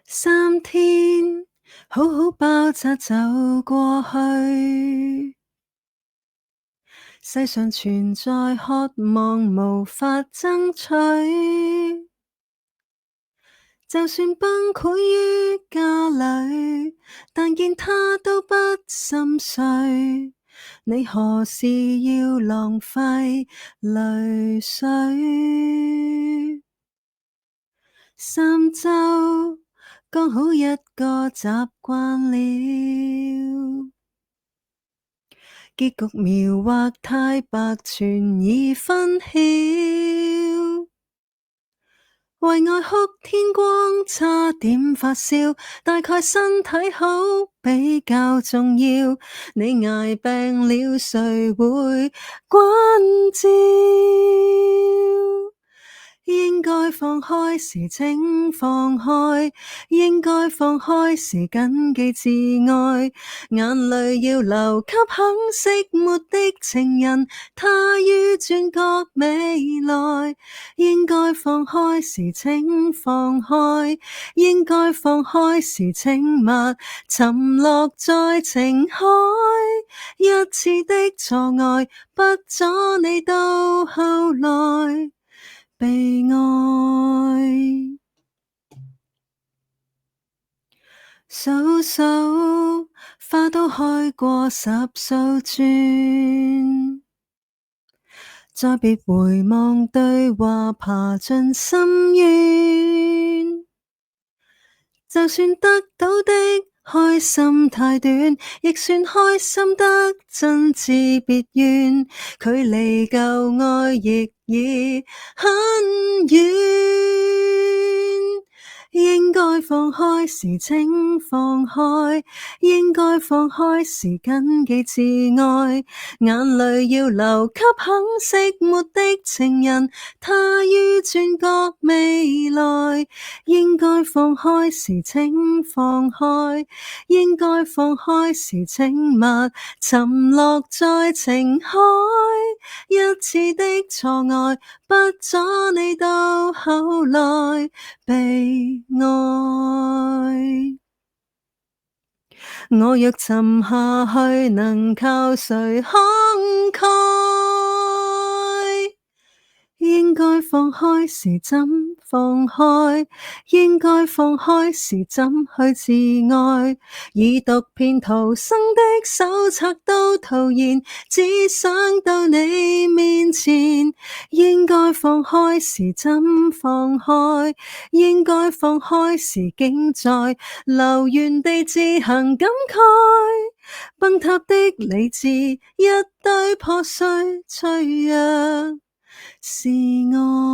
3天，好好爆炸走過去。世上存在渴望無法爭取，就算崩潰於家裏，但見他都不心碎。你何時要浪費淚水？3週剛好一個習慣了，結局描畫太白，全已分曉。為愛哭天光，差點發燒，大概身體好比較重要。你捱病了，誰會關照？應該放開時請放開，應該放開時謹記自愛。眼淚要流給肯熄沒的情人，他於轉角未來。應該放開時請放開，應該放開時請勿沉落在情海。一次的錯愛，不阻你到後來被愛。數數花都開過10數轉，再別回望對話爬進深淵。就算得到的開心太短，亦算開心得真摯別怨。距離舊愛亦已很遠。應該放開時請放開，應該放開時謹記自愛。眼淚要流給肯熄沒的情人，他於轉角未來。應該放開時請放開，應該放開時請勿沉落在情海。一次的錯愛，不阻你到後來被愛。我若沉下去，能靠誰慷慨？應該放開時怎放開？應該放開時怎去自愛？已讀遍途生的手冊都徒然，只想到你面前。應該放開時怎放開？應該放開時竟在留原地自行感慨。崩塌的理智，一堆破碎脆弱是愛。